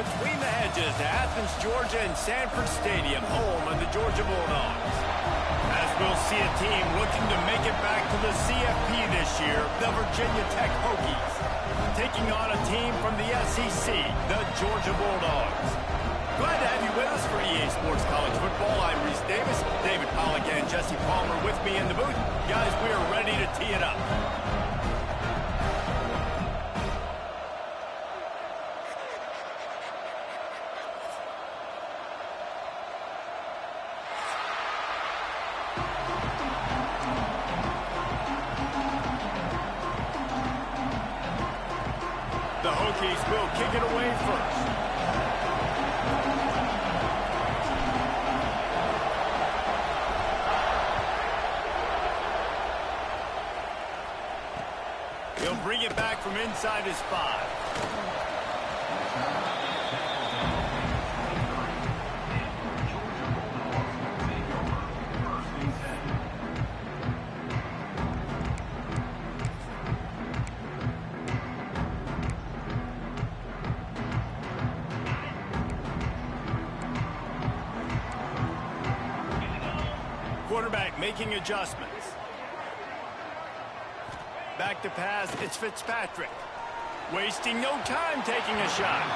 between the hedges to Athens, Georgia and Sanford Stadium, home of the Georgia Bulldogs. As we'll see a team looking to make it back to the CFP this year, the Virginia Tech Hokies, taking on a team from the SEC, the Georgia Bulldogs. Glad to have you with us for EA Sports College Football. I'm Reese Davis, David Pollack and Jesse Palmer with me in the booth. Guys, we are ready to tee it up. The Hokies will kick it away first. He'll bring it back from inside his 5. Quarterback making adjustments. Back to pass, it's Fitzpatrick. Wasting no time taking a shot.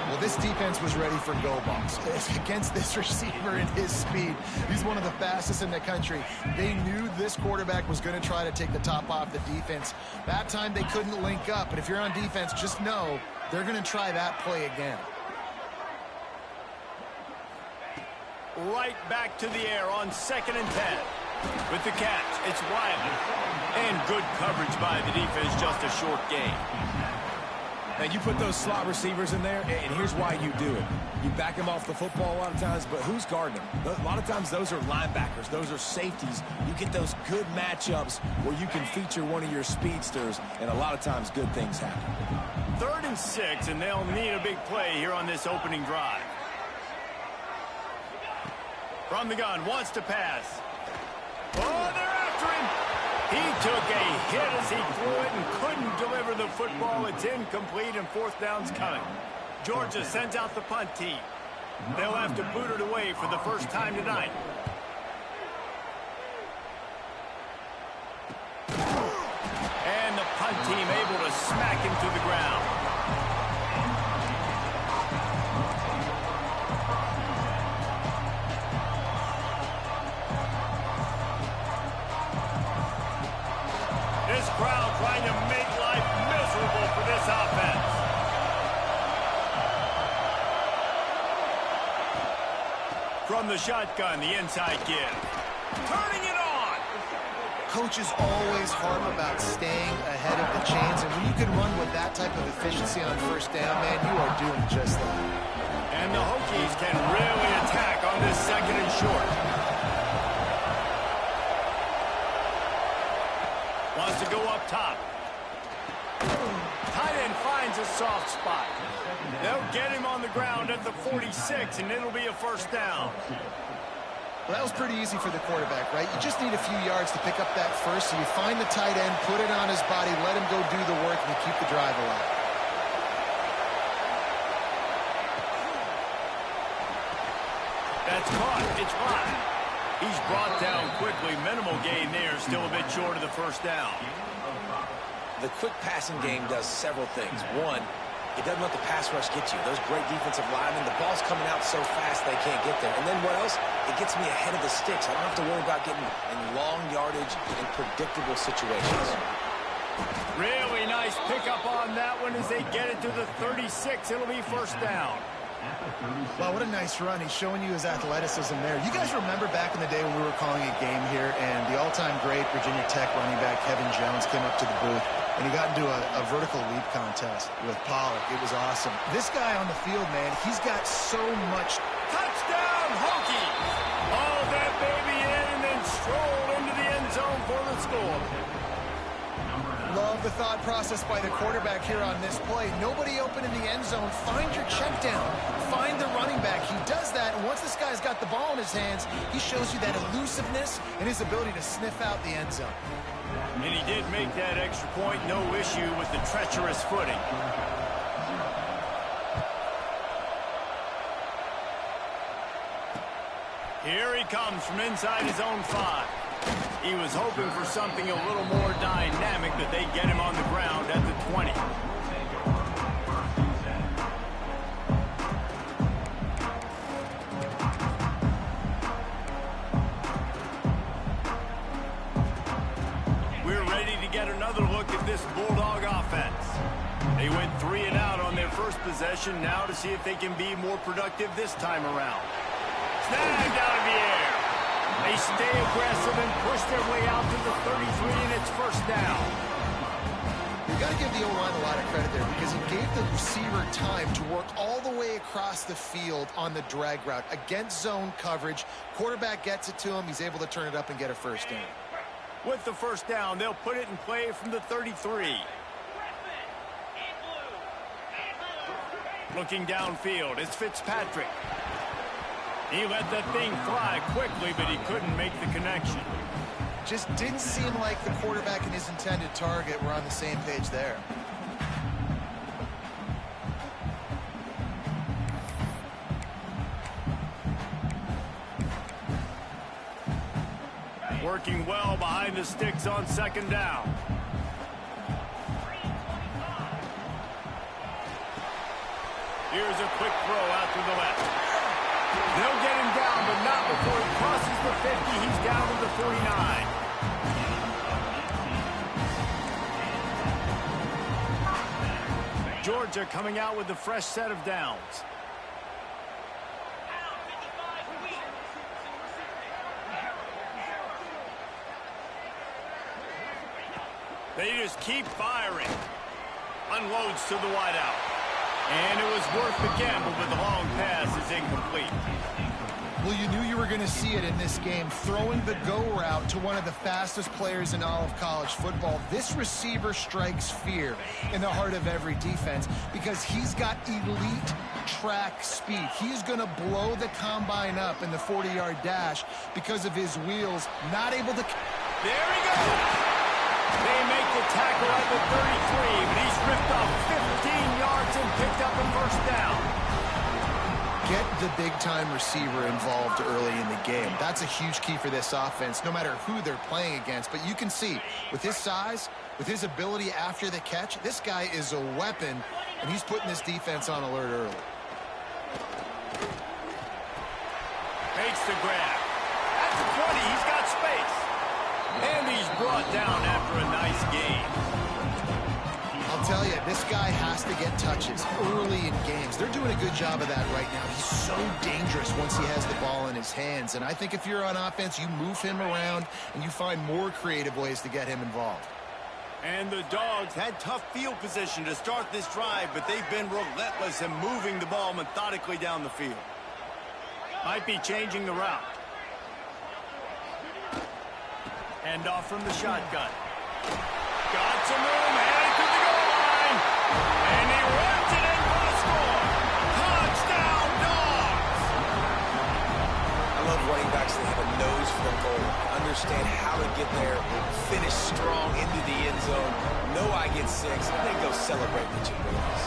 Well, this defense was ready for go balls. Against this receiver and his speed, he's one of the fastest in the country. They knew this quarterback was going to try to take the top off the defense. That time they couldn't link up, but if you're on defense, just know they're going to try that play again. Right back to the air on 2nd and 10. With the catch, it's Wiley. And good coverage by the defense, just a short gain. And you put those slot receivers in there, and here's why you do it. You back them off the football a lot of times, but who's guarding them? A lot of times those are linebackers. Those are safeties. You get those good matchups where you can feature one of your speedsters, and a lot of times good things happen. 3rd and 6, and they'll need a big play here on this opening drive. From the gun, wants to pass. Oh, they're after him. He took a hit as he threw it and couldn't deliver the football. It's incomplete and 4th down's coming. Georgia sends out the punt team. They'll have to boot it away for the first time tonight. And the punt team able to smack him to the ground. This crowd trying to make life miserable for this offense. From the shotgun, the inside give. Turning it on. Coaches always harp about staying ahead of the chains, and when you can run with that type of efficiency on 1st down, man, you are doing just that. And the Hokies can really attack on this 2nd and short. Wants to go up top. Tight end finds a soft spot. They'll get him on the ground at the 46, and it'll be a 1st down. Well, that was pretty easy for the quarterback, right? You just need a few yards to pick up that first, so you find the tight end, put it on his body, let him go do the work, and you keep the drive alive. That's caught. It's hot. He's brought down quickly. Minimal gain there. Still a bit short of the 1st down. The quick passing game does several things. One, it doesn't let the pass rush get you. Those great defensive linemen, the ball's coming out so fast they can't get there. And then what else? It gets me ahead of the sticks. I don't have to worry about getting in long yardage and predictable situations. Really nice pickup on that one as they get it to the 36. It'll be 1st down. Wow, what a nice run. He's showing you his athleticism there. You guys remember back in the day when we were calling a game here and the all-time great Virginia Tech running back Kevin Jones came up to the booth and he got into a vertical leap contest with Pollack. It was awesome. This guy on the field, man, he's got so much. Touchdown, Hokies! Haul that baby in and then stroll into the end zone for the score. Love the thought process by the quarterback here on this play. Nobody open in the end zone. Find your check down. Find the running back. He does that, and once this guy's got the ball in his hands, he shows you that elusiveness and his ability to sniff out the end zone. And he did make that extra point. No issue with the treacherous footing. Here he comes from inside his own 5. He was hoping for something a little more dynamic, but they get him on the ground at the 20. We're ready to get another look at this Bulldog offense. They went 3 and out on their first possession. Now to see if they can be more productive this time around. Snagged out of the air. They stay aggressive and push their way out to the 33, and it's first down. You got to give the O-line a lot of credit there because he gave the receiver time to work all the way across the field on the drag route against zone coverage. Quarterback gets it to him. He's able to turn it up and get a first down. With the first down, they'll put it in play from the 33. Looking downfield, it's Fitzpatrick. He let that thing fly quickly, but he couldn't make the connection. Just didn't seem like the quarterback and his intended target were on the same page there. Working well behind the sticks on second down. Here's a quick throw out to the left. They'll get him down, but not before he crosses the 50. He's down to the 49. Georgia coming out with a fresh set of downs. They just keep firing. Unloads to the wideout. And it was worth the gamble, but the long pass is incomplete. Well, you knew you were going to see it in this game. Throwing the go route to one of the fastest players in all of college football. This receiver strikes fear in the heart of every defense because he's got elite track speed. He's going to blow the combine up in the 40-yard dash because of his wheels. Not able to... There he goes! They make the tackle at the 33, but he's ripped off 15 yards and picked up a first down. Get the big-time receiver involved early in the game. That's a huge key for this offense, no matter who they're playing against. But you can see, with his size, with his ability after the catch, this guy is a weapon, and he's putting this defense on alert early. Makes the grab. At the 20, he's got space. And he's brought down after a nice game. I'll tell you, this guy has to get touches early in games. They're doing a good job of that right now. He's so dangerous once he has the ball in his hands. And I think if you're on offense, you move him around and you find more creative ways to get him involved. And the Dogs had tough field position to start this drive, but they've been relentless in moving the ball methodically down the field. Might be changing the route. Hand off from the shotgun. Got some room, headed to the goal line. And he runs it in for a score. Touchdown, Dogs! I love running backs that have a nose for the goal. Understand how to get there, finish strong into the end zone. Know I get 6, and then go celebrate the Jabronis.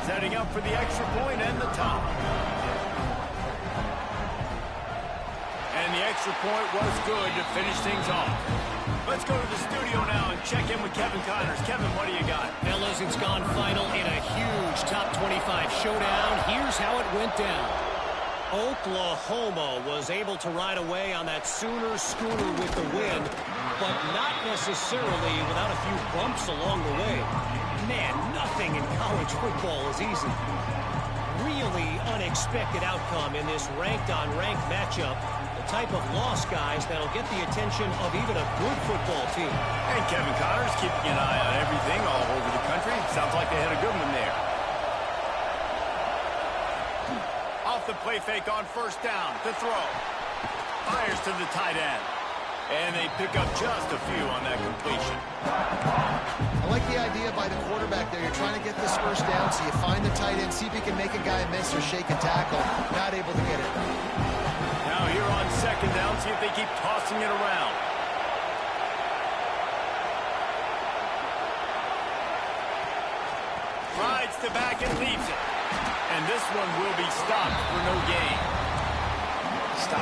Setting up for the extra point and the top. And the extra point was good to finish things off. Let's go to the studio now and check in with Kevin Connors. Kevin, what do you got? Fellas, it's gone final in a huge top 25 showdown. Here's how it went down. Oklahoma was able to ride away on that Sooner schooner with the win, but not necessarily without a few bumps along the way. Man, nothing in college football is easy. Really unexpected outcome in this ranked-on-ranked matchup. Type of loss, guys, that'll get the attention of even a good football team. And Kevin Connors keeping an eye on everything all over the country. Sounds like they had a good one there. Off the play fake on first down to throw. Fires to the tight end. And they pick up just a few on that completion. I like the idea by the quarterback there. You're trying to get this first down, so you find the tight end, see if he can make a guy miss or shake a tackle. Not able to get it. Now here on second down, see if they keep tossing it around. Rides to back and leaves it. And this one will be stopped for no gain.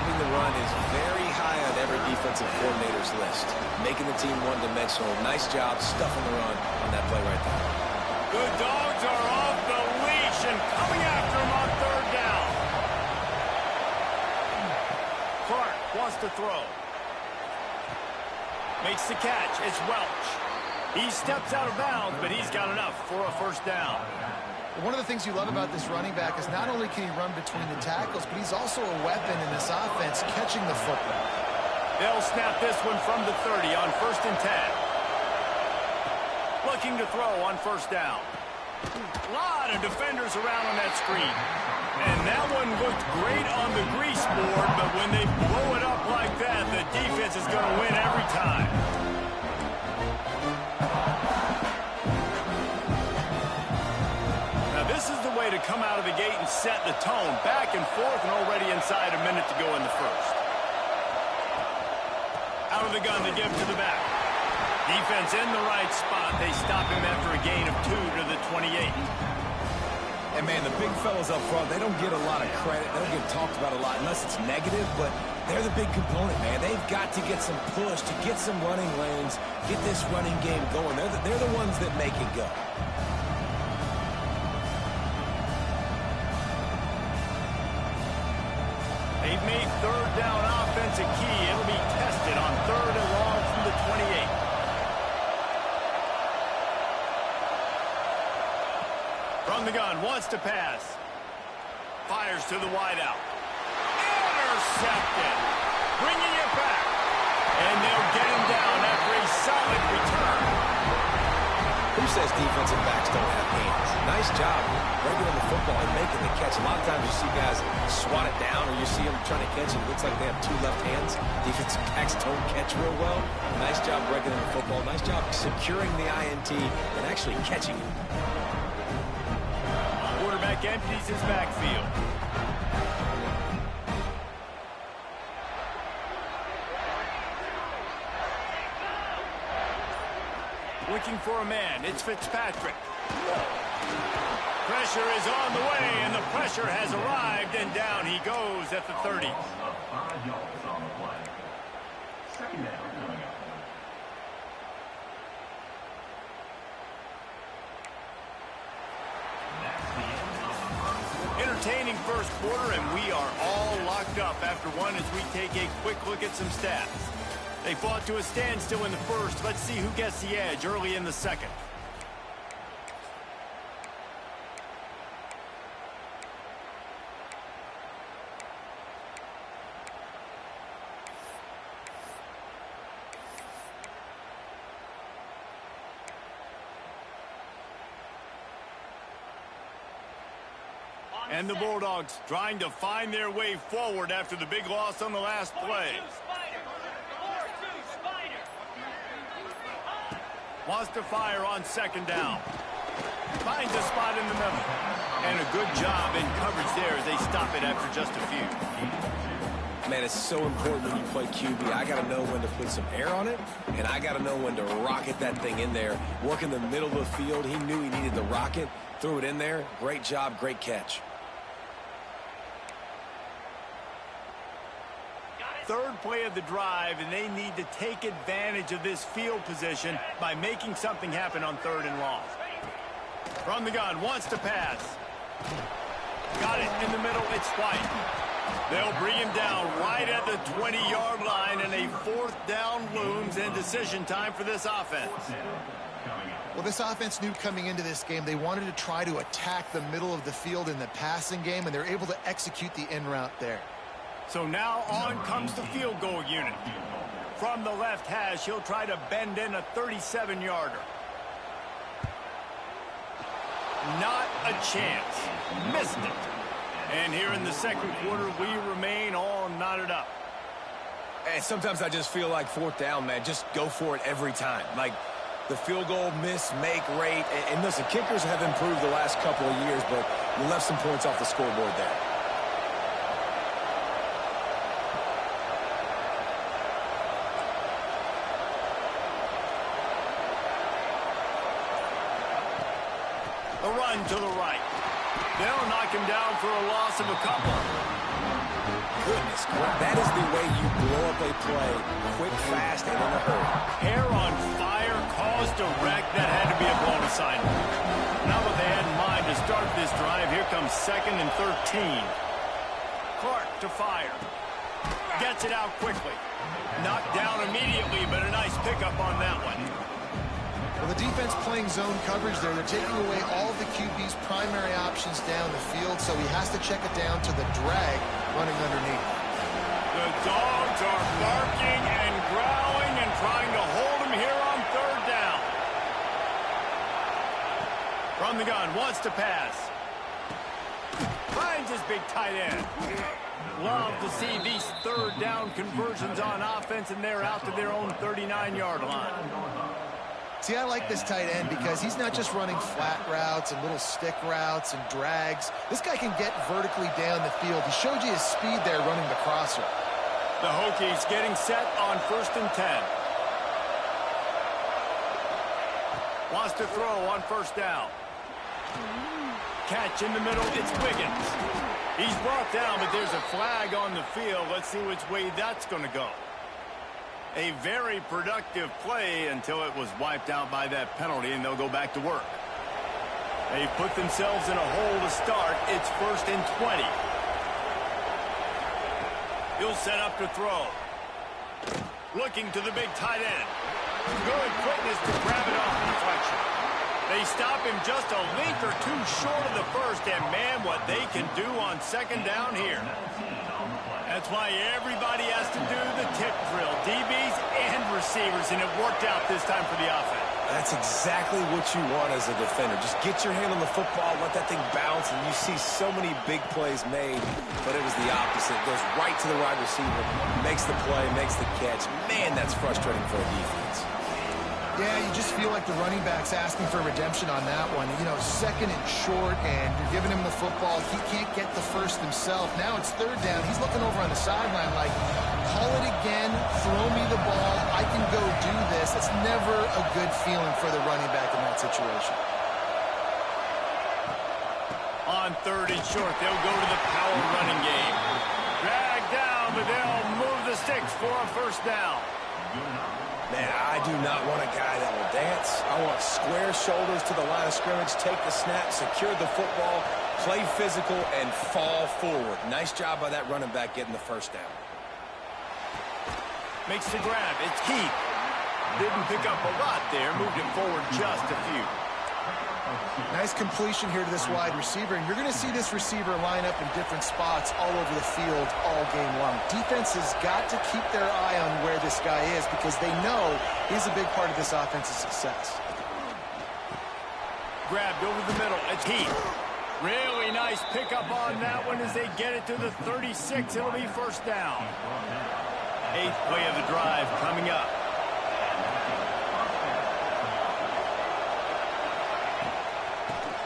Stopping the run is very high on every defensive coordinator's list. Making the team one-dimensional. Nice job stuffing the run on that play right there. The Dogs are off the leash and coming after him on third down. Clark wants to throw. Makes the catch. It's Welch. He steps out of bounds, but he's got enough for a first down. One of the things you love about this running back is not only can he run between the tackles, but he's also a weapon in this offense catching the football. They'll snap this one from the 30 on 1st and 10. Looking to throw on first down. A lot of defenders around on that screen. And that one looked great on the grease board, but when they blow it up like that, the defense is going to win every time. Now this is the way to come out of the gate and set the tone. Back and forth and already inside a minute to go in the first. Out of the gun to give to the back. Defense in the right spot. They stop him after a gain of 2 to the 28. And, man, the big fellas up front, they don't get a lot of credit. They don't get talked about a lot unless it's negative, but they're the big component, man. They've got to get some push, to get some running lanes, get this running game going. They're the ones that make it go. They've made third down offense a key. It'll be tested on 3rd and long from the 28. From the gun, wants to pass. Fires to the wideout. Intercepted. Bringing it back. And they'll get him down after a solid return. Who says defensive backs don't have hands? Nice job breaking on the football and making the catch. A lot of times you see guys swat it down or you see them trying to catch it. It looks like they have 2 left hands. Defensive backs don't catch real well. Nice job breaking on the football. Nice job securing the INT and actually catching it. Quarterback empties his backfield. Looking for a man. It's Fitzpatrick. Pressure is on the way, and the pressure has arrived, and down he goes at the 30. Entertaining first quarter, and we are all locked up after one as we take a quick look at some stats. They fought to a standstill in the first. Let's see who gets the edge early in the second. And the Bulldogs trying to find their way forward after the big loss on the last play. Wants to fire on second down. Finds a spot in the middle. And a good job in coverage there as they stop it after just a few. Man, it's so important when you play QB. I got to know when to put some air on it, and I got to know when to rocket that thing in there. Work in the middle of the field. He knew he needed the rocket. Threw it in there. Great job, great catch. Third play of the drive, and they need to take advantage of this field position by making something happen on 3rd and long. From the gun, wants to pass. Got it in the middle, it's White. They'll bring him down right at the 20-yard line, and a 4th down looms and decision time for this offense. Well, this offense knew coming into this game they wanted to try to attack the middle of the field in the passing game, and they're able to execute the in route there. So now on comes the field goal unit. From the left hash, he'll try to bend in a 37-yarder. Not a chance. Missed it. And here in the second quarter, we remain all knotted up. And sometimes I just feel like 4th down, man, just go for it every time. Like the field goal miss, make rate. And listen, kickers have improved the last couple of years, but you left some points off the scoreboard there. A run to the right. They'll knock him down for a loss of a couple. goodness. That is the way you blow up a play quick, fast, and in a hurry. Hair on fire caused a wreck that had to be a blown assignment. Not what they had in mind to start this drive. Here comes 2nd and 13. Clark to fire. Gets it out quickly. Knocked down immediately, but a nice pickup on that one. Well, the defense playing zone coverage there. They're taking away all of the QB's primary options down the field, so he has to check it down to the drag running underneath. The dogs are barking and growling and trying to hold him here on 3rd down. From the gun, wants to pass. Finds his big tight end. Love to see these 3rd down conversions on offense, and they're out to their own 39-yard line. See, I like this tight end because he's not just running flat routes and little stick routes and drags. This guy can get vertically down the field. He showed you his speed there running the crosser. The Hokies getting set on 1st and 10. Wants to throw on 1st down. Catch in the middle, it's Wiggins. He's brought down, but there's a flag on the field. Let's see which way that's going to go. A very productive play until it was wiped out by that penalty, and they'll go back to work. They put themselves in a hole to start. It's 1st and 20. He'll set up to throw. Looking to the big tight end. Good quickness to grab it off the deflection. They stop him just a length or two short of the first, and man, what they can do on 2nd down here. That's why everybody has to do the tip drill, DBs and receivers, and it worked out this time for the offense. That's exactly what you want as a defender. Just get your hand on the football, let that thing bounce, and you see so many big plays made, but it was the opposite. Goes right to the wide receiver, makes the play, makes the catch. Man, that's frustrating for a defense. Yeah, you just feel like the running back's asking for redemption on that one. You know, 2nd and short, and you're giving him the football. He can't get the first himself. Now it's 3rd down. He's looking over on the sideline like, call it again, throw me the ball, I can go do this. It's never a good feeling for the running back in that situation. On 3rd and short, they'll go to the power running game. Drag down, but they'll move the sticks for a 1st down. Man, I do not want a guy that will dance. I want square shoulders to the line of scrimmage, take the snap, secure the football, play physical, and fall forward. Nice job by that running back getting the 1st down. Makes the grab. It's Keith. Didn't pick up a lot there. Moved it forward just a few. Nice completion here to this wide receiver, and you're going to see this receiver line up in different spots all over the field all game long. Defense has got to keep their eye on where this guy is because they know he's a big part of this offense's success. Grabbed over the middle. It's Heath. Really nice pickup on that one as they get it to the 36. It'll be 1st down. 8th play of the drive coming up.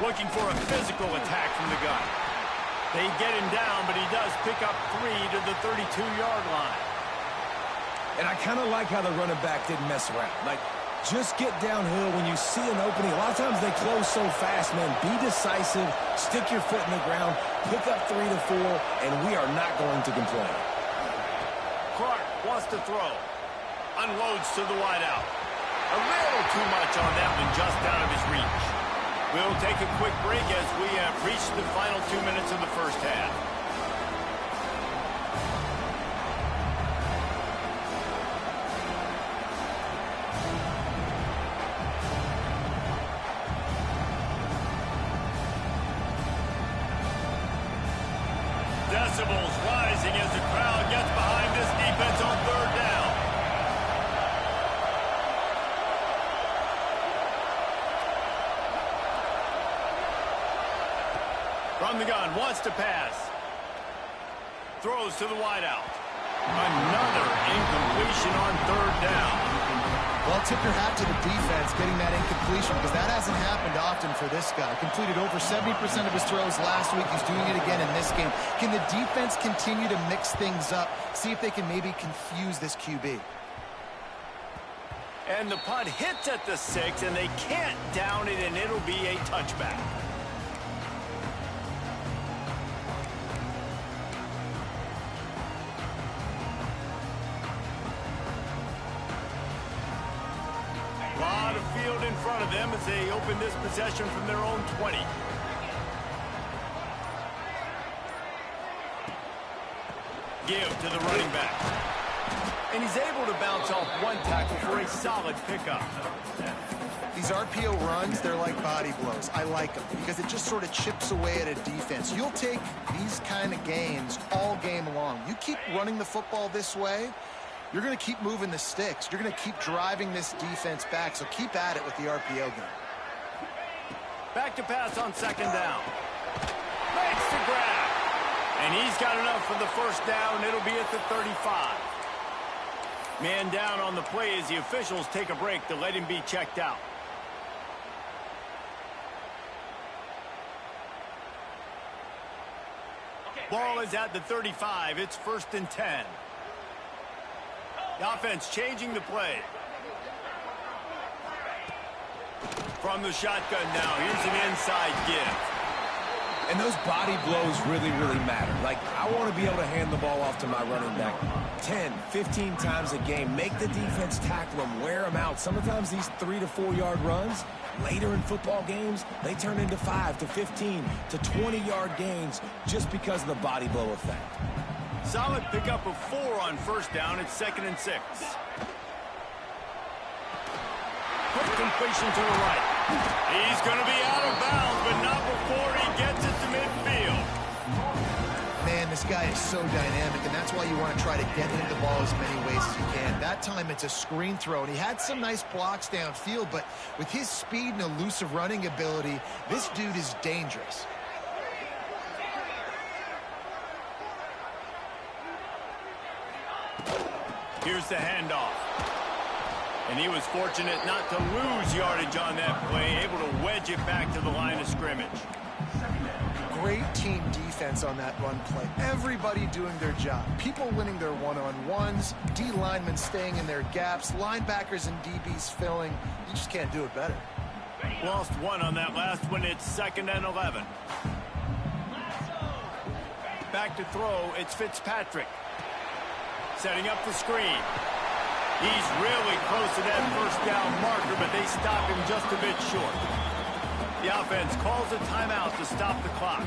Looking for a physical attack from the gun. They get him down, but he does pick up 3 to the 32-yard line. And I kind of like how the running back didn't mess around. Like, just get downhill when you see an opening. A lot of times they close so fast, man. Be decisive, stick your foot in the ground, pick up 3 to 4, and we are not going to complain. Clark wants to throw. Unloads to the wideout. A little too much on that one, just out of his reach. We'll take a quick break as we have reached the final 2 minutes of the 1st half. Decibels rising as the crowd gets behind this defense on 3rd down. From the gun, wants to pass. Throws to the wideout. Another incompletion on 3rd down. Well, tip your hat to the defense getting that incompletion because that hasn't happened often for this guy. Completed over 70% of his throws last week. He's doing it again in this game. Can the defense continue to mix things up? See if they can maybe confuse this QB. And the punt hits at the 6, and they can't down it, and it'll be a touchback. field in front of them as they open this possession from their own 20. Give to the running back. And he's able to bounce off one tackle for a solid pickup. These RPO runs, they're like body blows. I like them because it just sort of chips away at a defense. You'll take these kind of gains all game long. You keep running the football this way, you're going to keep moving the sticks. You're going to keep driving this defense back, so keep at it with the RPO game. Back to pass on second down. Makes the grab. And he's got enough for the first down. It'll be at the 35. Man down on the play as the officials take a break to let him be checked out. Ball is at the 35. It's 1st and 10. The offense changing the play. From the shotgun now, here's an inside give. And those body blows really, really matter. Like, I want to be able to hand the ball off to my running back 10, 15 times a game. Make the defense tackle them, wear them out. Sometimes these 3 to 4 yard runs, later in football games, they turn into 5 to 15 to 20 yard gains just because of the body blow effect. Solid pickup of 4 on first down. It's 2nd and 6. Quick completion to the right. He's going to be out of bounds, but not before he gets it to midfield. Man, this guy is so dynamic, and that's why you want to try to get him the ball as many ways as you can. That time it's a screen throw, and he had some nice blocks downfield, but with his speed and elusive running ability, this dude is dangerous. Here's the handoff. And he was fortunate not to lose yardage on that play, able to wedge it back to the line of scrimmage. Great team defense on that run play. Everybody doing their job. People winning their one-on-ones, D linemen staying in their gaps, linebackers and DBs filling. You just can't do it better. Lost 1 on that last one. It's 2nd and 11. Back to throw. It's Fitzpatrick. Setting up the screen. He's really close to that first down marker, but they stop him just a bit short. The offense calls a timeout to stop the clock.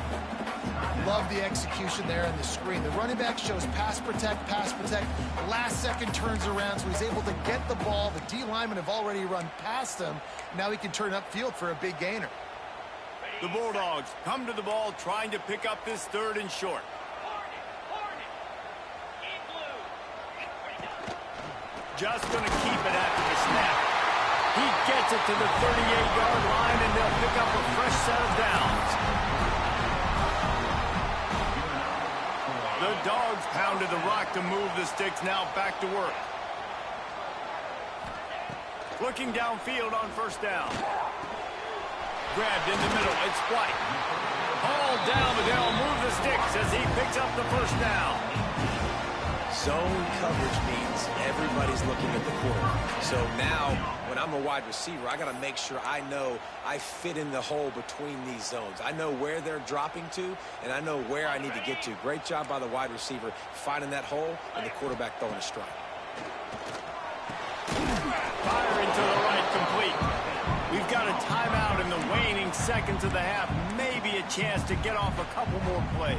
Love the execution there on the screen. The running back shows pass protect, pass protect. Last second turns around, so he's able to get the ball. The D linemen have already run past him. Now he can turn upfield for a big gainer. The Bulldogs come to the ball trying to pick up this 3rd and short. Just going to keep it after the snap. He gets it to the 38-yard line, and they'll pick up a fresh set of downs. The Dogs pounded the rock to move the sticks. Now back to work. Looking downfield on first down. Grabbed in the middle. It's White. Hauled down, but they'll move the sticks as he picks up the first down. Zone coverage means everybody's looking at the quarterback. So now, when I'm a wide receiver, I got to make sure I know I fit in the hole between these zones. I know where they're dropping to, and I know where I need to get to. Great job by the wide receiver finding that hole, and the quarterback throwing a strike. Firing to the right, complete. We've got a timeout in the waning seconds of the half. Maybe a chance to get off a couple more plays.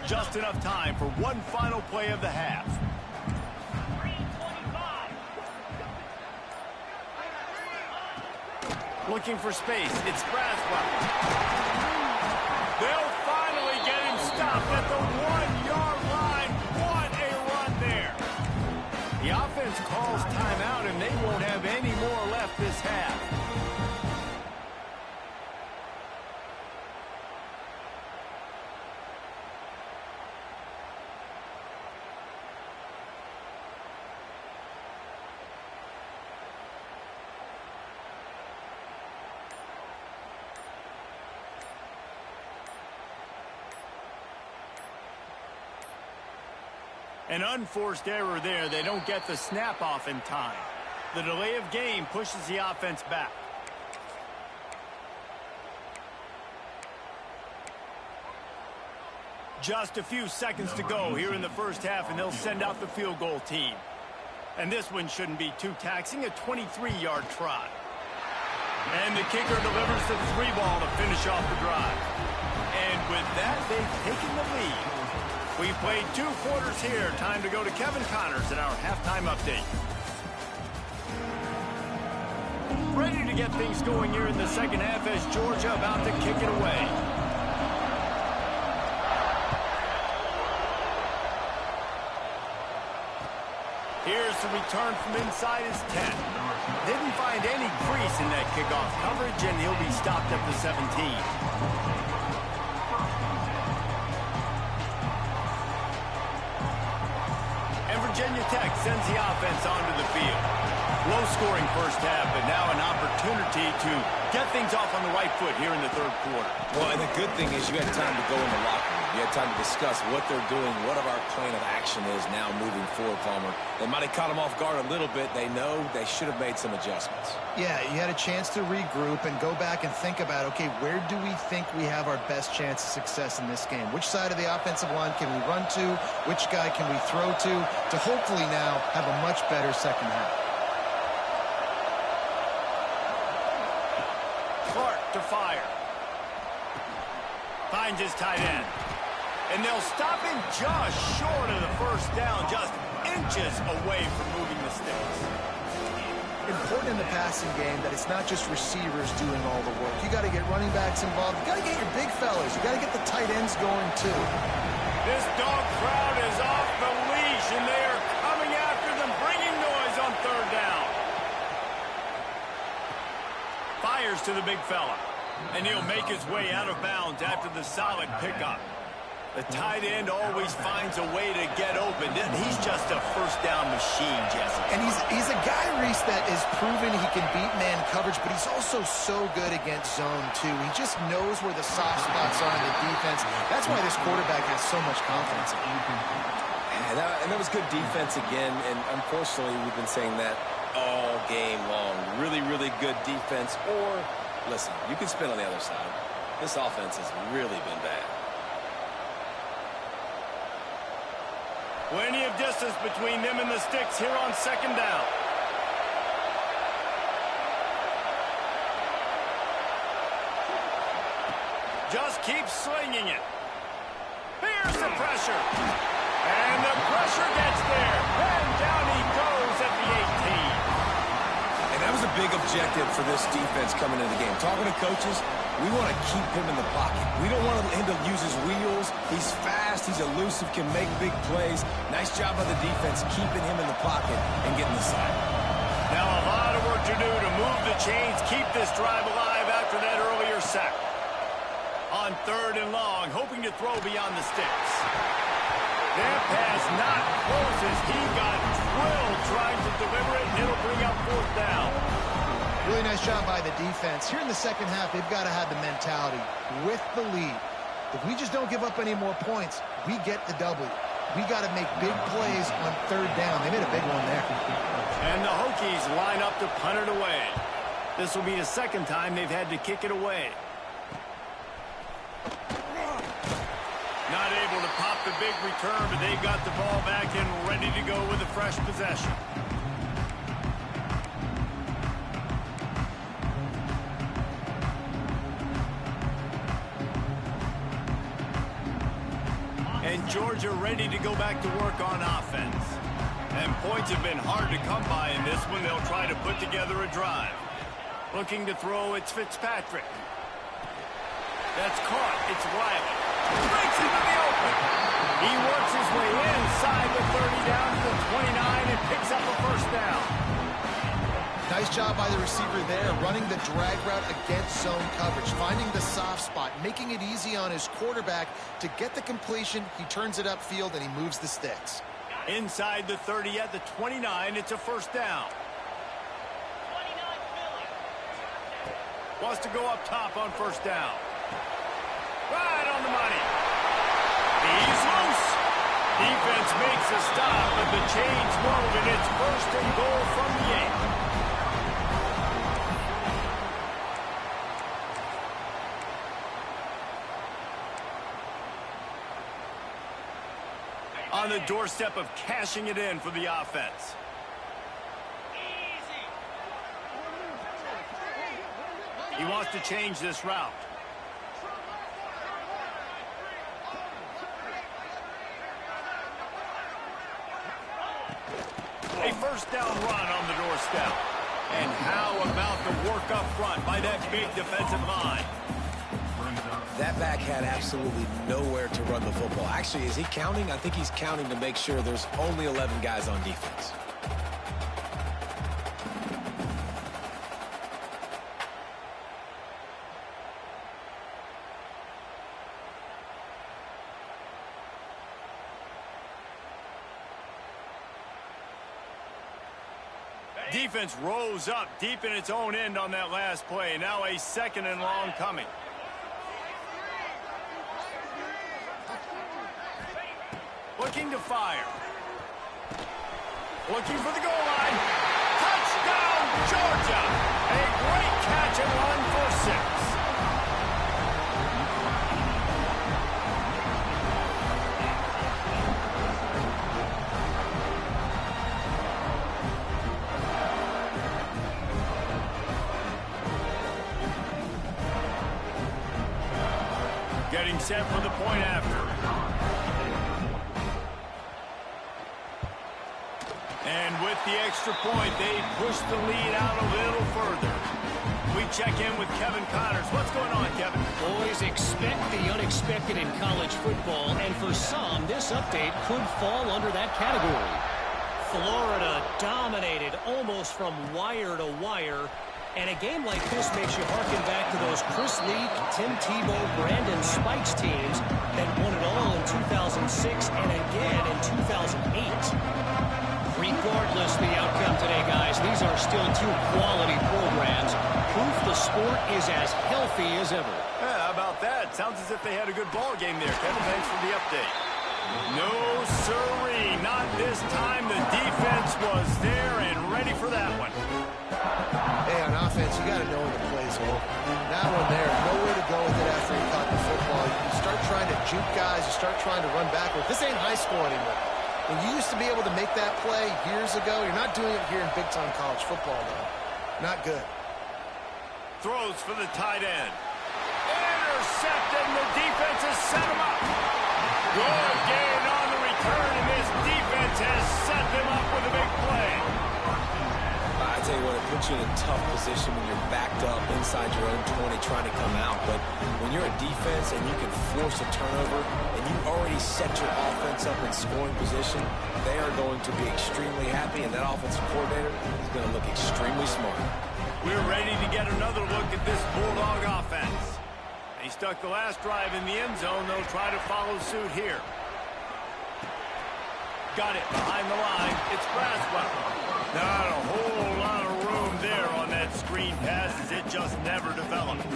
Just enough time for one final play of the half. Looking for space. It's Braswell. They'll finally get him stopped at the 1-yard line. What a run there. The offense calls timeout, and they won't have any more left this half. An unforced error there. They don't get the snap off in time. The delay of game pushes the offense back. Just a few seconds to go here in the first half, and they'll send out the field goal team. And this one shouldn't be too taxing, a 23-yard try. And the kicker delivers the 3-ball to finish off the drive. And with that, they've taken the lead. We've played 2 quarters here. Time to go to Kevin Connors in our halftime update. Ready to get things going here in the second half as Georgia about to kick it away. Here's the return from inside his 10. Didn't find any crease in that kickoff coverage, and he'll be stopped at the 17. And Virginia Tech sends the offense onto the field. Low-scoring first half, but now an opportunity to get things off on the right foot here in the third quarter. Well, and the good thing is you had time to go in the locker room. You had time to discuss what they're doing, what our plan of action is now moving forward, Palmer. They might have caught them off guard a little bit. They know they should have made some adjustments. Yeah, you had a chance to regroup and go back and think about, okay, where do we think we have our best chance of success in this game? Which side of the offensive line can we run to? Which guy can we throw to hopefully now have a much better second half? Clark to fire. Finds his tight end. And they'll stop him just short of the first down, just inches away from moving the sticks. Important in the passing game that it's not just receivers doing all the work. You got to get running backs involved. You got to get your big fellas. You got to get the tight ends going too. This dog crowd is off the leash, and they are coming after them, bringing noise on third down. Fires to the big fella, and he'll make his way out of bounds after the solid pickup. The tight end always finds a way to get open. He's just a first down machine, Jesse. And he's a guy, Reese, that is proven he can beat man coverage, but he's also so good against zone, too. He just knows where the soft spots are in the defense. That's why this quarterback has so much confidence. And that was good defense again, and unfortunately, we've been saying that all game long. Really, really good defense. Or, listen, you can spin on the other side. This offense has really been bad. Plenty of distance between them and the sticks here on second down. Just keep slinging it. Here's the pressure. And the pressure gets there. And down he goes at the 18. And that was a big objective for this defense coming into the game. Talking to coaches, we want to keep him in the pocket. We don't want him to use his wheels. He's fast. He's elusive, can make big plays. Nice job by the defense keeping him in the pocket and getting the sack. Now a lot of work to do to move the chains, keep this drive alive after that earlier sack. On third and long, hoping to throw beyond the sticks. That pass not close as he got drilled trying to deliver it, and it'll bring up fourth down. Really nice job by the defense. Here in the second half, they've got to have the mentality with the lead. If we just don't give up any more points, we get the W. We got to make big plays on third down. They made a big one there. And the Hokies line up to punt it away. This will be the second time they've had to kick it away. Not able to pop the big return, but they've got the ball back and ready to go with a fresh possession. And Georgia ready to go back to work on offense. And points have been hard to come by in this one. They'll try to put together a drive. Looking to throw, it's Fitzpatrick. That's caught. It's Riley. Breaks into the open. He works his way inside the 30 down to the 29 and picks up a first down. Nice job by the receiver there, running the drag route against zone coverage, finding the soft spot, making it easy on his quarterback to get the completion. He turns it upfield, and he moves the sticks. Inside the 30 at the 29, it's a first down. Wants to go up top on first down. Right on the money. He's loose. Defense makes a stop, but the chains move, and it's first and goal from the 8. On the doorstep of cashing it in for the offense. He wants to change this route. A first down run on the doorstep. And how about the work up front by that big defensive line? That back had absolutely nowhere to run the football. Actually, is he counting? I think he's counting to make sure there's only 11 guys on defense. Defense rose up deep in its own end on that last play. Now a second and long coming. Looking to fire. Looking for the goal line. Touchdown, Georgia! A great catch and run for 6. Getting set for the point after. And with the extra point, they push the lead out a little further. We check in with Kevin Connors. What's going on, Kevin? Boys, expect the unexpected in college football, and for some, this update could fall under that category. Florida dominated almost from wire to wire. And a game like this makes you harken back to those Chris Leak, Tim Tebow, Brandon Spikes teams that won it all in 2006 and again in 2008. Regardless the outcome today, guys, these are still two quality programs. Proof the sport is as healthy as ever. Yeah, how about that? Sounds as if they had a good ball game there. Kevin, thanks for the update. No, sirree, not this time. The defense was there and ready for that one. Hey, on offense, you got to know when the play's over. That one there, nowhere to go with it after he caught the football. You start trying to juke guys, you start trying to run backward. This ain't high school anymore. When you used to be able to make that play years ago, you're not doing it here in big-time college football, though. Not good. Throws for the tight end. Intercepted, and the defense has set him up. Good gain on the return, and this defense has set them up with a big play. I tell you what, it puts you in a tough position when you're backed up inside your own 20 trying to come out. But when you're a defense and you can force a turnover and you already set your offense up in scoring position, they are going to be extremely happy, and that offensive coordinator is going to look extremely smart. We're ready to get another look at this Bulldog offense. He stuck the last drive in the end zone. They'll try to follow suit here. Got it behind the line. It's Braswell. Not a whole lot of room there on that screen pass as it just never developed.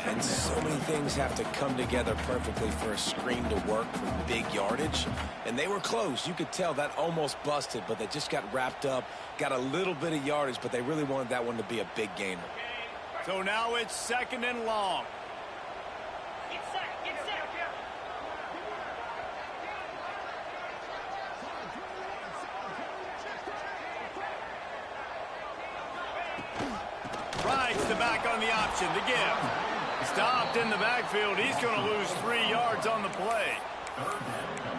And so many things have to come together perfectly for a screen to work for big yardage. And they were close. You could tell that almost busted, but they just got wrapped up, got a little bit of yardage, but they really wanted that one to be a big gainer. So now it's second and long. Rides the back on the option to give. Stopped in the backfield. He's going to lose 3 yards on the play.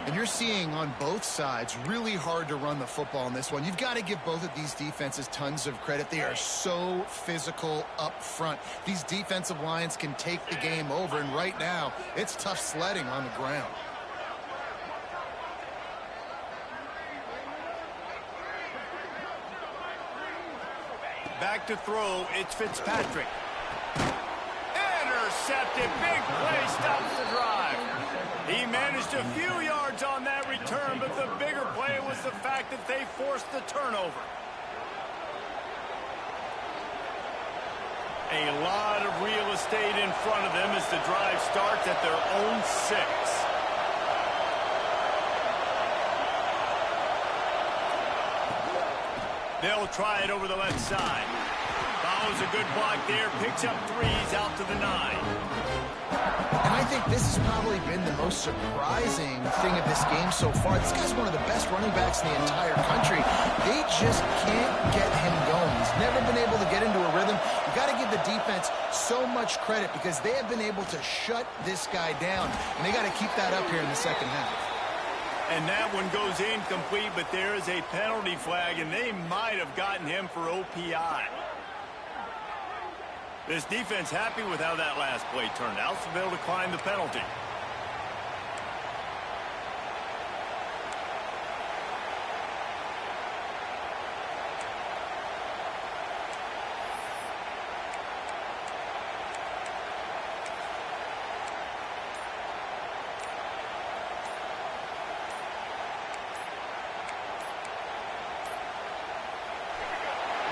And you're seeing on both sides really hard to run the football in this one. You've got to give both of these defenses tons of credit. They are so physical up front. These defensive lines can take the game over, and right now it's tough sledding on the ground. Back to throw, it's Fitzpatrick. Intercepted, big play, stops the drive. He managed a few yards on that return, but the bigger play was the fact that they forced the turnover. A lot of real estate in front of them as the drive starts at their own 6. They'll try it over the left side. Follows a good block there, picks up threes out to the 9. And I think this has probably been the most surprising thing of this game so far. This guy's one of the best running backs in the entire country. They just can't get him going. He's never been able to get into a rhythm. You got to give the defense so much credit because they have been able to shut this guy down, and they got to keep that up here in the second half. And that one goes incomplete, but there is a penalty flag, and they might have gotten him for OPI. This defense happy with how that last play turned out, so they'll decline the penalty.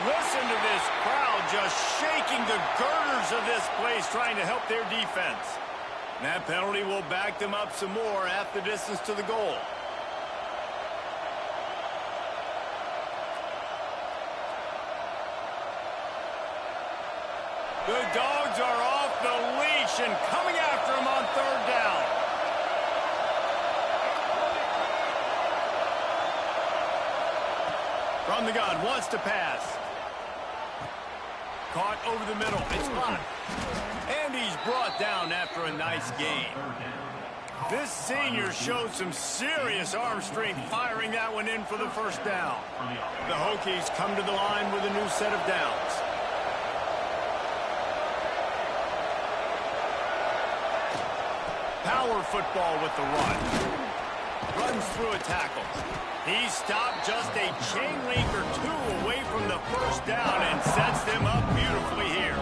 Listen to this crowd just shaking the girders of this place trying to help their defense. And that penalty will back them up some more at the distance to the goal. The Dogs are off the leash and coming after him on third down. From the gun, wants to pass. Caught over the middle. It's blocked. And he's brought down after a nice gain. This senior showed some serious arm strength firing that one in for the first down. The Hokies come to the line with a new set of downs. Power football with the run. Runs through a tackle. He stopped just a chain link or two away from the first down and sets them up beautifully here.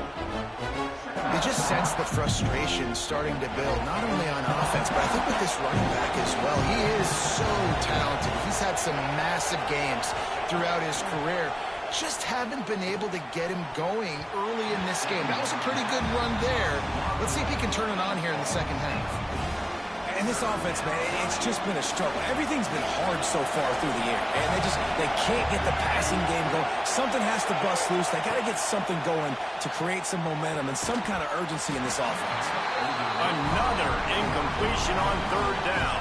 You just sense the frustration starting to build, not only on offense, but I think with this running back as well. He is so talented. He's had some massive games throughout his career. Just haven't been able to get him going early in this game. That was a pretty good run there. Let's see if he can turn it on here in the second half. And this offense, man, it's just been a struggle. Everything's been hard so far through the year. And they can't get the passing game going. Something has to bust loose. They got to get something going to create some momentum and some kind of urgency in this offense. Another incompletion on third down.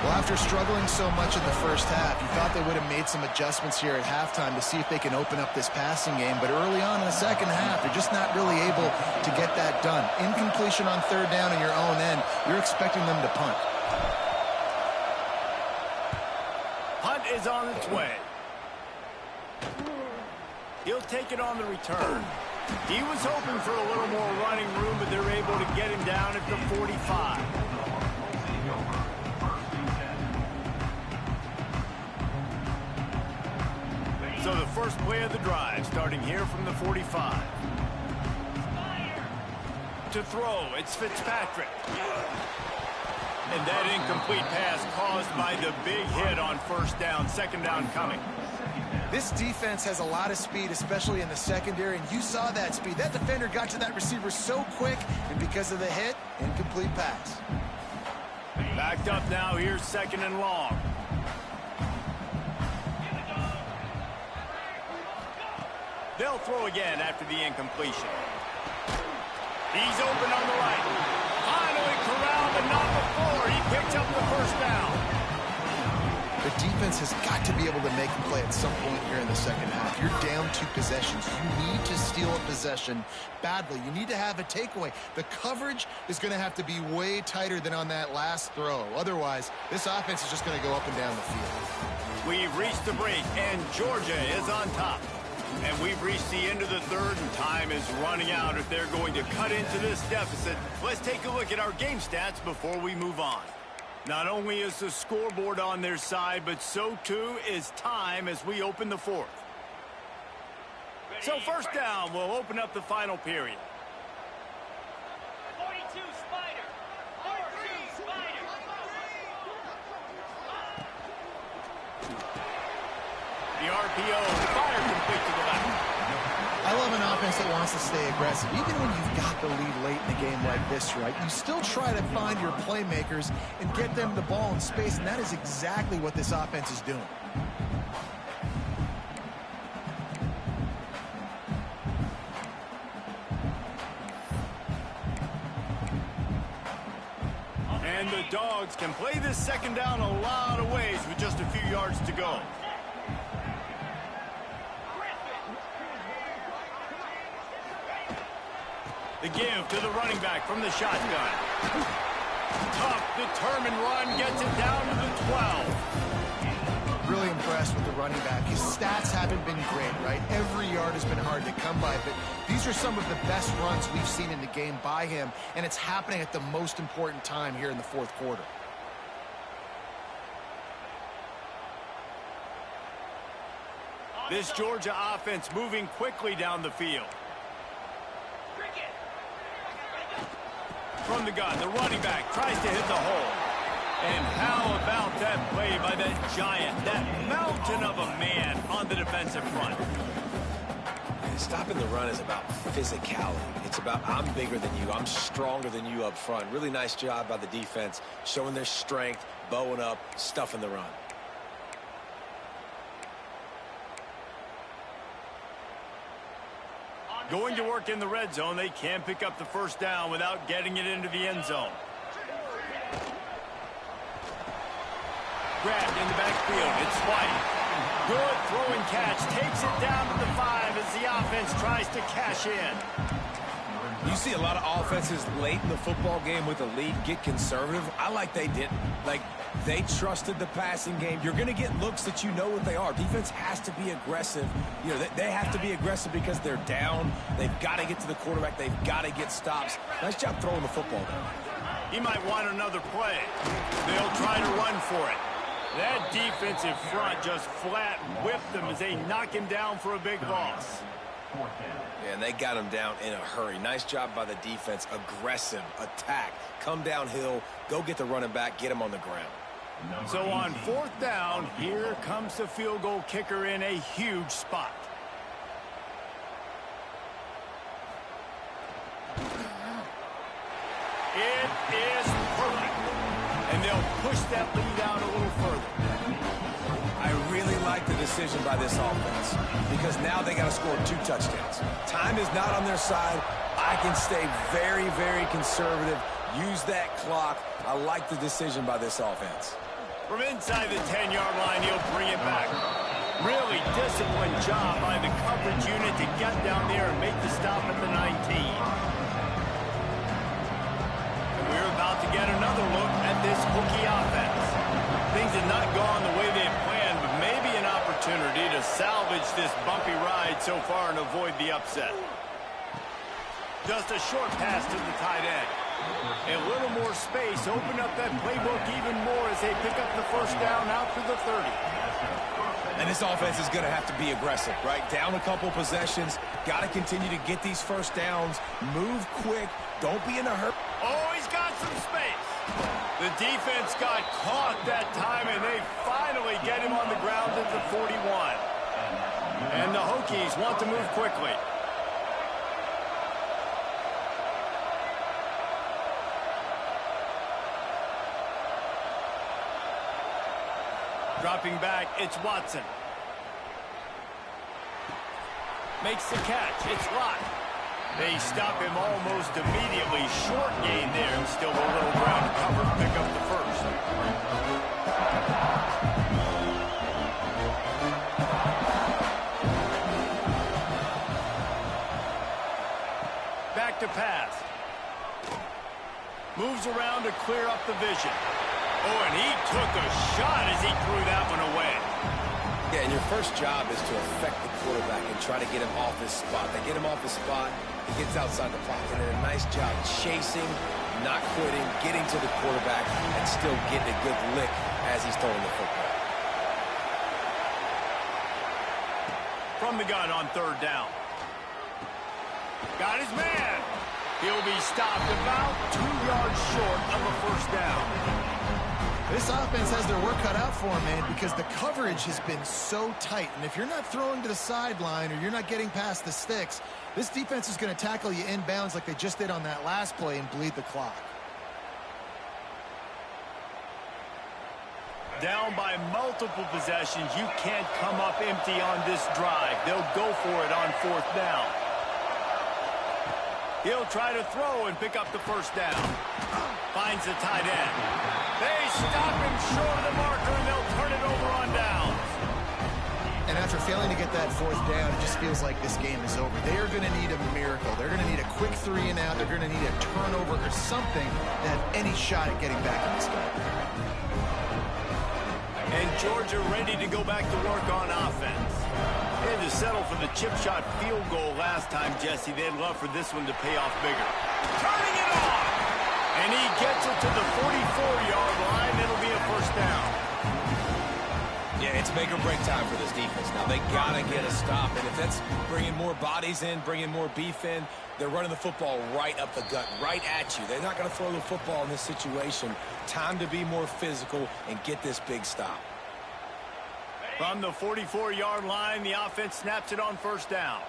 Well, after struggling so much in the first half, you thought they would have made some adjustments here at halftime to see if they can open up this passing game. But early on in the second half, they're just not really able to get that done. Incompletion on third down in your own end, you're expecting them to punt. Punt is on its way. He'll take it on the return. He was hoping for a little more running room, but they're able to get him down at the 45. So the first play of the drive, starting here from the 45. To throw, it's Fitzpatrick. And that incomplete pass caused by the big hit on first down, second down coming. This defense has a lot of speed, especially in the secondary, and you saw that speed. That defender got to that receiver so quick, and because of the hit, incomplete pass. Backed up now, here's second and long. They'll throw again after the incompletion. He's open on the right. Finally corralled, but not before. He picked up the first down. The defense has got to be able to make a play at some point here in the second half. You're down 2 possessions. You need to steal a possession badly. You need to have a takeaway. The coverage is going to have to be way tighter than on that last throw. Otherwise, this offense is just going to go up and down the field. We've reached the break, and Georgia is on top. And we've reached the end of the third, and time is running out if they're going to cut into this deficit. Let's take a look at our game stats before we move on. Not only is the scoreboard on their side, but so too is time as we open the fourth. So first down, we'll open up the final period. 42 Spider. 42 Spider. The RPO, fire complete to the left. I love an offense that wants to stay aggressive. Even when you've got the lead late in a game like this, right, you still try to find your playmakers and get them the ball in space, and that is exactly what this offense is doing. And the Dogs can play this second down a lot of ways with just a few yards to go. The give to the running back from the shotgun. Tough, determined run gets it down to the 12. Really impressed with the running back. His stats haven't been great, right? Every yard has been hard to come by, but these are some of the best runs we've seen in the game by him, and it's happening at the most important time here in the fourth quarter. This Georgia offense moving quickly down the field. From the gun, the running back tries to hit the hole. And how about that play by that giant, that mountain of a man on the defensive front? Stopping the run is about physicality. It's about I'm bigger than you, I'm stronger than you up front. Really nice job by the defense, showing their strength, bowing up, stuffing the run. Going to work in the red zone, they can't pick up the first down without getting it into the end zone. Grabbed in the backfield, it's White. Good throw and catch, takes it down to the 5 as the offense tries to cash in. You see a lot of offenses late in the football game with a lead get conservative. I like they didn't. Like, they trusted the passing game. You're going to get looks that you know what they are. Defense has to be aggressive. You know, they have to be aggressive because they're down. They've got to get to the quarterback. They've got to get stops. Nice job throwing the football down. He might want another play. They'll try to run for it. That defensive front just flat whipped them as they knock him down for a big loss. Yeah, and they got him down in a hurry. Nice job by the defense. Aggressive, attack, come downhill, go get the running back, get him on the ground. So on fourth down, here comes the field goal kicker in a huge spot. It is perfect. And they'll push that lead out a little further. I really like the decision by this offense because now they got to score 2 touchdowns. Time is not on their side. I can stay very, very conservative. Use that clock. I like the decision by this offense. From inside the 10-yard line, he'll bring it back. Really disciplined job by the coverage unit to get down there and make the stop at the 19. And we're about to get another look at this Hokie offense. Things have not gone the way they planned, but maybe an opportunity to salvage this bumpy ride so far and avoid the upset. Just a short pass to the tight end. A little more space, open up that playbook even more as they pick up the first down out to the 30. And this offense is going to have to be aggressive, right? Down a couple possessions. Got to continue to get these first downs. Move quick. Don't be in a hurry. Oh, he's got some space. The defense got caught that time, and they finally get him on the ground at the 41. And the Hokies want to move quickly. Dropping back, it's Watson. Makes the catch, it's Lott. They stop him almost immediately. Short gain there, and still a little ground to cover to pick up the first. Back to pass. Moves around to clear up the vision. Oh, and he took a shot as he threw that one away. Yeah, and your first job is to affect the quarterback and try to get him off his spot. They get him off his spot, he gets outside the pocket, and a nice job chasing, not quitting, getting to the quarterback, and still getting a good lick as he's throwing the football. From the gun on third down. Got his man. He'll be stopped about 2 yards short of a first down. This offense has their work cut out for them, man, because the coverage has been so tight. And if you're not throwing to the sideline or you're not getting past the sticks, this defense is going to tackle you inbounds like they just did on that last play and bleed the clock. Down by multiple possessions, you can't come up empty on this drive. They'll go for it on fourth down. He'll try to throw and pick up the first down. Finds the tight end. They stop him short of the marker, and they'll turn it over on downs. And after failing to get that fourth down, it just feels like this game is over. They are going to need a miracle. They're going to need a quick 3 and out. They're going to need a turnover or something to have any shot at getting back in this game. And Georgia ready to go back to work on offense. They had to settle for the chip shot field goal last time, Jesse. They'd love for this one to pay off bigger. Turning it on! And he gets it to the 44-yard line. It'll be a first down. Yeah, it's make or break time for this defense. Now, they got to get a stop. And if that's bringing more bodies in, bringing more beef in, they're running the football right up the gut, right at you. They're not going to throw the football in this situation. Time to be more physical and get this big stop. From the 44-yard line, the offense snaps it on first down.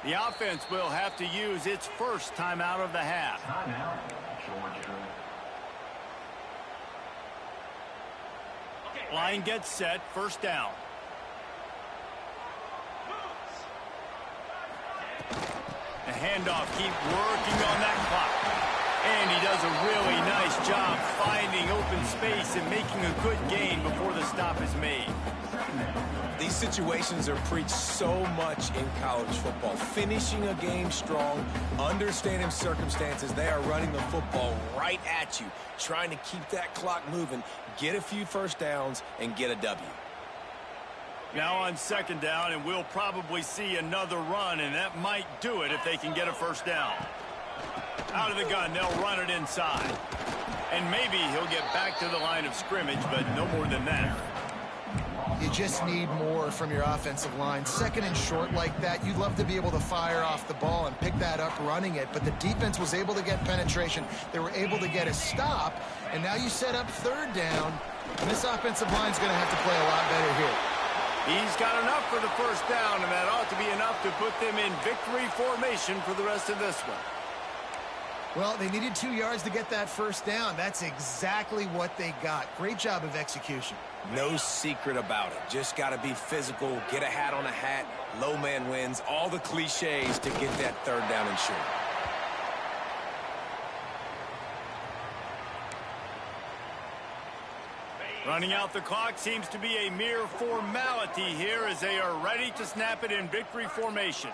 The offense will have to use its first timeout of the half. Timeout, Georgia. Line gets set, first down. The handoff, keep working on that clock. And he does a really nice job finding open space and making a good gain before the stop is made. These situations are preached so much in college football. Finishing a game strong, understanding circumstances. They are running the football right at you, trying to keep that clock moving, get a few first downs, and get a W. Now on second down, and we'll probably see another run, and that might do it if they can get a first down. Out of the gun, they'll run it inside. And maybe he'll get back to the line of scrimmage, but no more than that. You just need more from your offensive line. Second and short like that, you'd love to be able to fire off the ball and pick that up running it, but the defense was able to get penetration. They were able to get a stop, and now you set up third down, and this offensive line is going to have to play a lot better here. He's got enough for the first down, and that ought to be enough to put them in victory formation for the rest of this one. Well, they needed 2 yards to get that first down. That's exactly what they got. Great job of execution. No secret about it. Just got to be physical, get a hat on a hat, low man wins, all the cliches to get that third down and short. Running out the clock seems to be a mere formality here as they are ready to snap it in victory formation.